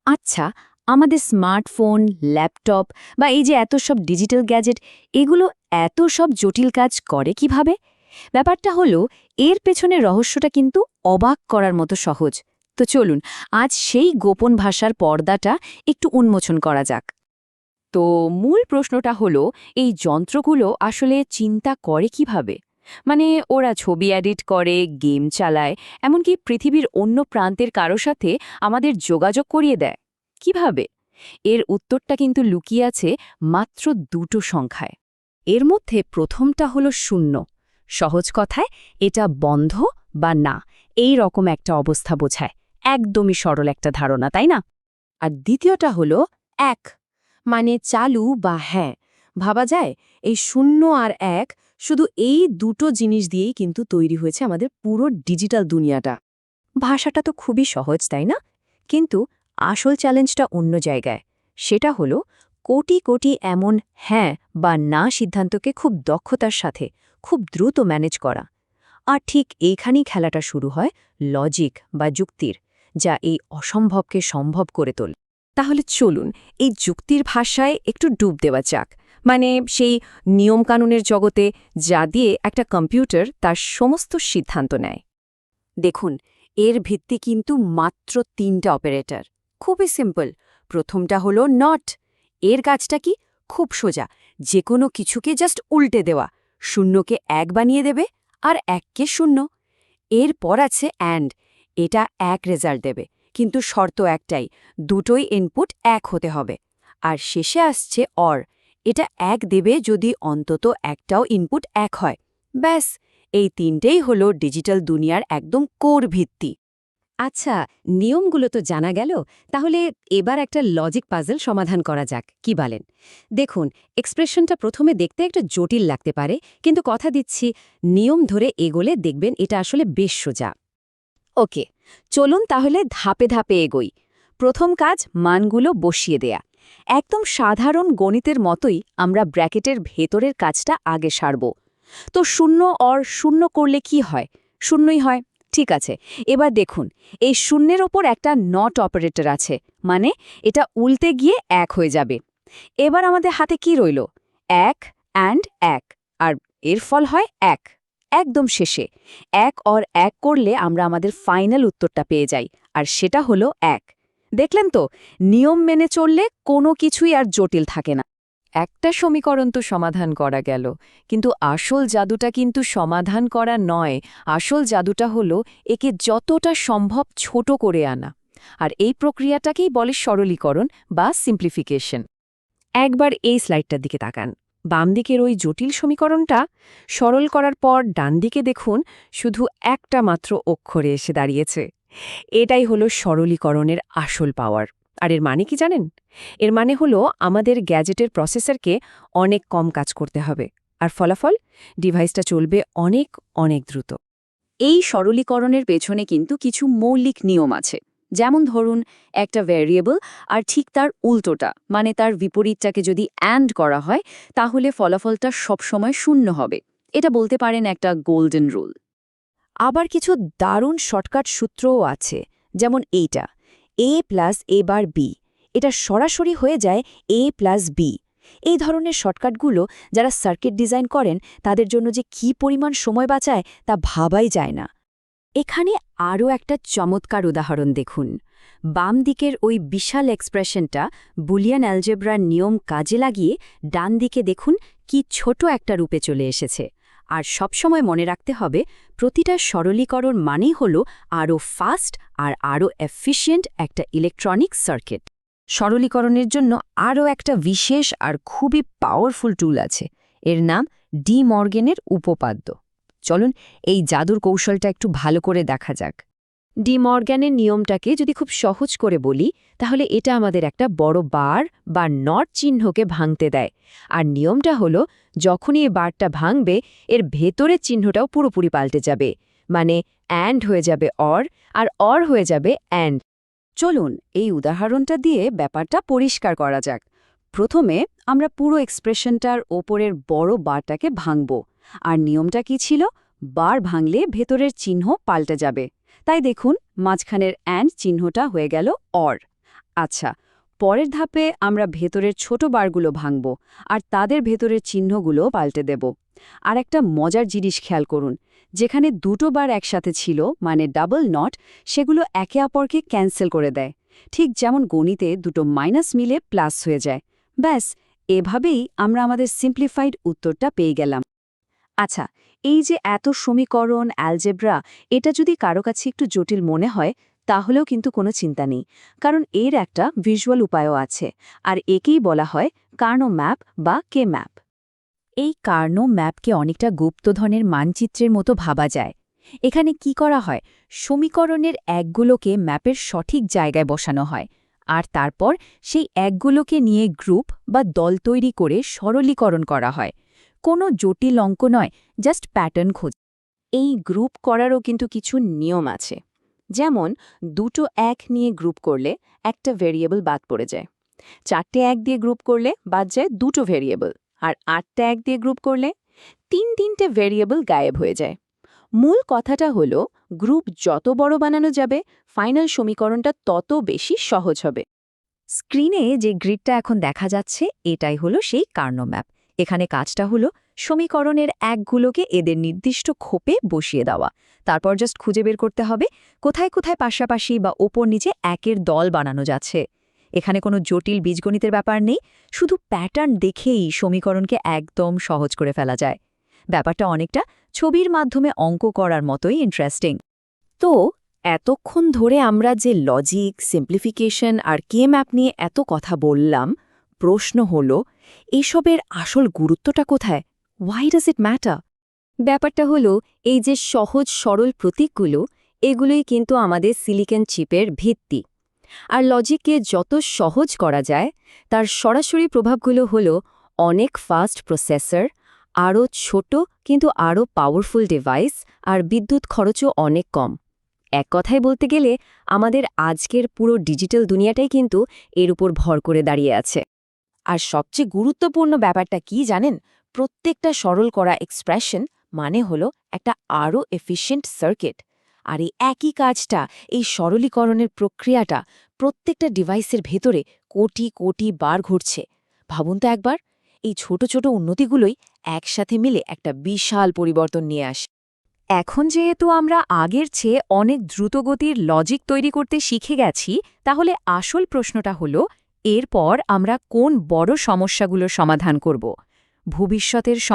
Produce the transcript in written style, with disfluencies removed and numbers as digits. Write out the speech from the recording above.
আচ্ছা, আমাদের smartphone, laptop বা এই যে এত সব ডিজিটাল গ্যাজেট, এগুলো এত সব জটিল কাজ করে কিভাবে? ব্যাপারটা হলো, এর পেছনে রহস্যটা কিন্তু অবাক করার মতো সহজ। তো চলুন, আজ সেই গোপন ভাষার পর্দাটা একটু উন্মোচন করা যাক। তো মূল প্রশ্নটা হলো, এই যন্ত্রগুলো আসলে চিন্তা করে কিভাবে? মানে ওরা ছবি এডিট করে, গেম চালায়, এমনকি পৃথিবীর অন্য প্রান্তের কারো সাথে আমাদের যোগাযোগ করিয়ে দেয় কিভাবে? এর উত্তরটা কিন্তু লুকিয়ে আছে মাত্র দুটো সংখ্যায়। এর মধ্যে প্রথমটা হলো শূন্য। সহজ কথায় এটা বন্ধ বা না, এই রকম একটা অবস্থা বোঝায়। একদমই সরল একটা ধারণা, তাই না? আর দ্বিতীয়টা হলো এক, মানে চালু বা হ্যাঁ। ভাবা যায় এই শূন্য আর এক, শুধু এই দুটো জিনিস দিয়েই কিন্তু তৈরি হয়েছে আমাদের পুরো ডিজিটাল দুনিয়াটা। ভাষাটা তো খুবই সহজ, তাই না? কিন্তু আসল চ্যালেঞ্জটা অন্য জায়গায়। সেটা হলো কোটি কোটি এমন হ্যাঁ বা না সিদ্ধান্তকে খুব দক্ষতার সাথে, খুব দ্রুত ম্যানেজ করা। আর ঠিক এইখানেই খেলাটা শুরু হয় লজিক বা যুক্তির, যা এই অসম্ভবকে সম্ভব করে তোলে। তাহলে চলুন এই যুক্তির ভাষায় একটু ডুব দেওয়া যাক। মানে সেই নিয়মকানুনের জগতে, যা দিয়ে একটা কম্পিউটার তার সমস্ত সিদ্ধান্ত নেয়। দেখুন, এর ভিত্তি কিন্তু মাত্র ৩টা অপারেটর। খুবই সিম্পল। প্রথমটা হলো নট। এর কাজটা কি? খুব সোজা। যে কোনো কিছুকে জাস্ট উল্টে দেওয়া। শূন্যকে এক বানিয়ে দেবে আর এককে শূন্য। এরপর আছে অ্যান্ড। এটা এক রেজাল্ট দেবে, কিন্তু শর্ত একটাই, দুটোই ইনপুট এক হতে হবে। আর শেষে আসছে অর। এটা এক দেবে যদি অন্তত একটাও ইনপুট এক হয়। ব্যাস, এই তিনটেই হলো ডিজিটাল দুনিয়ার একদম কোর ভিত্তি। আচ্ছা, নিয়মগুলো তো জানা গেল। তাহলে এবার একটা লজিক পাজল সমাধান করা যাক, কি বলেন? দেখুন, এক্সপ্রেশনটা প্রথমে দেখতে একটা জটিল লাগতে পারে, কিন্তু কথা দিচ্ছি, নিয়ম ধরে এগোলে দেখবেন এটা আসলে বেশ সোজা। ওকে, চলুন তাহলে ধাপে ধাপে এগোই। প্রথম কাজ, মানগুলো বসিয়ে দেয়া। একদম সাধারণ গণিতের মতোই আমরা ব্র্যাকেটের ভেতরের কাজটা আগে সারব। তো শূন্য অর শূন্য করলে কি হয়? শূন্যই হয়। ঠিক আছে, এবার দেখুন, এই শূন্যের ওপর একটা নট অপারেটর আছে, মানে এটা উল্টে গিয়ে এক হয়ে যাবে। এবার আমাদের হাতে কি রইল? এক অ্যান্ড এক, আর এর ফল হয় এক। একদম শেষে এক অর এক করলে আমরা আমাদের ফাইনাল উত্তরটা পেয়ে যাই, আর সেটা হলো এক। দেখলেন তো, নিয়ম মেনে চললে কোনো কিছুই আর জটিল থাকে না। একটা সমীকরণ তো সমাধান করা গেল, কিন্তু আসল জাদুটা কিন্তু সমাধান করা নয়। আসল জাদুটা হলো একে যতটা সম্ভব ছোট করে আনা। আর এই প্রক্রিয়াটাকেই বলে সরলীকরণ বা সিম্পলিফিকেশন। একবার এই স্লাইডটার দিকে তাকান। বাম দিকের ওই জটিল সমীকরণটা সরল করার পর ডান দিকে দেখুন, শুধু একটা মাত্র অক্ষরে এসে দাঁড়িয়েছে। এটাই হলো সরলীকরণের আসল পাওয়ার। আর এর মানে কি জানেন? এর মানে হলো আমাদের গ্যাজেটের প্রসেসরকে অনেক কম কাজ করতে হবে, আর ফলাফল, ডিভাইসটা চলবে অনেক অনেক দ্রুত। এই সরলীকরণের পেছনে কিন্তু কিছু মৌলিক নিয়ম আছে। যেমন ধরুন, একটা ভ্যারিয়েবল আর ঠিক তার উল্টোটা, মানে তার বিপরীতটাকে যদি অ্যান্ড করা হয়, তাহলে ফলাফলটা সবসময় শূন্য হবে। এটা বলতে পারেন একটা গোল্ডেন রুল। আবার কিছু দারুণ শর্টকাট সূত্রও আছে, যেমন এইটা, a plus a bar b। এটা সরাসরি হয়ে যায় a প্লাস b। এই ধরনের শর্টকাটগুলো যারা সার্কিট ডিজাইন করেন তাদের জন্য যে কী পরিমাণ সময় বাঁচায় তা ভাবাই যায় না। এখানে আরও একটা চমৎকার উদাহরণ দেখুন। বাম দিকের ওই বিশাল এক্সপ্রেশনটা বুলিয়ান অ্যালজেব্রার নিয়ম কাজে লাগিয়ে ডান দিকে দেখুন কি ছোট একটা রূপে চলে এসেছে। আর সবসময় মনে রাখতে হবে, প্রতিটা সরলীকরণ মানেই হল আরও ফাস্ট আর আরও এফিশিয়েন্ট একটা ইলেকট্রনিক সার্কিট। সরলীকরণের জন্য আরও একটা বিশেষ আর খুবই পাওয়ারফুল টুল আছে। এর নাম ডি মর্গেনের উপপাদ্য। চলুন এই জাদুর কৌশলটা একটু ভালো করে দেখা যাক। ডি মর্গ্যানের নিয়মটাকে যদি খুব সহজ করে বলি, তাহলে এটা আমাদের একটা বড় বার বা নট চিহ্নকে ভাঙতে দেয়। আর নিয়মটা হলো, যখনই এই বারটা ভাঙবে, এর ভেতরের চিহ্নটাও পুরোপুরি পাল্টে যাবে। মানে অ্যান্ড হয়ে যাবে অর, আর অর হয়ে যাবে অ্যান্ড। চলুন এই উদাহরণটা দিয়ে ব্যাপারটা পরিষ্কার করা যাক। প্রথমে আমরা পুরো এক্সপ্রেশনটার ওপরের বড় বারটাকে ভাঙব। আর নিয়মটা কি ছিল? বার ভাঙলে ভেতরের চিহ্ন পাল্টে যাবে। তাই দেখুন, মাঝখানের অ্যান্ড চিহ্নটা হয়ে গেল অর। আচ্ছা, পরের ধাপে আমরা ভেতরের ছোট বারগুলো ভাঙব আর তাদের ভেতরের চিহ্নগুলো পাল্টে দেব। আর একটা মজার জিনিস খেয়াল করুন, যেখানে দুটো বার একসাথে ছিল মানে ডাবল নট, সেগুলো একে অপরকে ক্যান্সেল করে দেয়, ঠিক যেমন গণিতে দুটো মাইনাস মিলে প্লাস হয়ে যায়। ব্যাস, এভাবেই আমরা আমাদের সিম্পলিফাইড উত্তরটা পেয়ে গেলাম। আচ্ছা, এই যে এত সমীকরণ, অ্যালজেব্রা, এটা যদি কারো কাছে একটু জটিল মনে হয়, তাহলেও কিন্তু কোনো চিন্তা নেই, কারণ এর একটা ভিজুয়াল উপায়ও আছে, আর একেই বলা হয় কার্নো ম্যাপ বা কে ম্যাপ। এই কার্নো ম্যাপকে অনেকটা গুপ্তধনের মানচিত্রের মতো ভাবা যায়। এখানে কি করা হয়, সমীকরণের একগুলোকে ম্যাপের সঠিক জায়গায় বসানো হয়, আর তারপর সেই একগুলোকে নিয়ে গ্রুপ বা দল তৈরি করে সরলীকরণ করা হয়। কোনো জটিল অঙ্ক নয়, জাস্ট প্যাটার্ন খোঁজ। এই গ্রুপ করারও কিন্তু কিছু নিয়ম আছে। যেমন দুটো এক নিয়ে গ্রুপ করলে একটা ভেরিয়েবল বাদ পড়ে যায়, 4টে এক দিয়ে গ্রুপ করলে বাদ যায় দুটো ভেরিয়েবল, আর 8টে এক দিয়ে গ্রুপ করলে তিনটে ভেরিয়েবল গায়েব হয়ে যায়। মূল কথাটা হলো, গ্রুপ যত বড় বানানো যাবে, ফাইনাল সমীকরণটা তত বেশি সহজ হবে। স্ক্রিনে যে গ্রিডটা এখন দেখা যাচ্ছে, এটাই হলো সেই কার্নো ম্যাপ। এখানে কাজটা হলো সমীকরণের একগুলোকে এদের নির্দিষ্ট খোপে বসিয়ে দেওয়া, তারপর জাস্ট খুঁজে বের করতে হবে কোথায় কোথায় পাশাপাশি বা ওপর নিচে একের দল বানানো যাচ্ছে। এখানে কোনো জটিল বীজগণিতের ব্যাপার নেই, শুধু প্যাটার্ন দেখেই সমীকরণকে একদম সহজ করে ফেলা যায়। ব্যাপারটা অনেকটা ছবির মাধ্যমে অঙ্ক করার মতোই ইন্টারেস্টিং। তো এতক্ষণ ধরে আমরা যে লজিক, সিম্পলিফিকেশন আর কে ম্যাপ নিয়ে এত কথা বললাম, প্রশ্ন হল, এসবের আসল গুরুত্বটা কোথায়? Why does it matter? ব্যাপারটা হলো, এই যে সহজ সরল প্রতীকগুলো, এগুলোই কিন্তু আমাদের সিলিকন চিপের ভিত্তি। আর লজিককে যত সহজ করা যায়, তার সরাসরি প্রভাবগুলো হলো অনেক ফাস্ট প্রসেসর, আরও ছোট কিন্তু আরও পাওয়ারফুল ডিভাইস, আর বিদ্যুৎ খরচও অনেক কম। এক কথায় বলতে গেলে, আমাদের আজকের পুরো ডিজিটাল দুনিয়াটাই কিন্তু এর উপর ভর করে দাঁড়িয়ে আছে। আর সবচেয়ে গুরুত্বপূর্ণ ব্যাপারটা কি জানেন? প্রত্যেকটা সরল করা এক্সপ্রেশন মানে হলো একটা আরও এফিশিয়েন্ট সার্কিট। আর এই একই কাজটা, এই সরলীকরণের প্রক্রিয়াটা প্রত্যেকটা ডিভাইসের ভেতরে কোটি কোটি বার ঘটছে। ভাবুন তো একবার, এই ছোট ছোট উন্নতিগুলোই একসাথে মিলে একটা বিশাল পরিবর্তন নিয়ে আসে। এখন যেহেতু আমরা আগের চেয়ে অনেক দ্রুতগতির লজিক তৈরি করতে শিখে গেছি, তাহলে আসল প্রশ্নটা হলো, এরপর আমরা কোন বড় সমস্যাগুলোর সমাধান করব? ভবিষ্যতের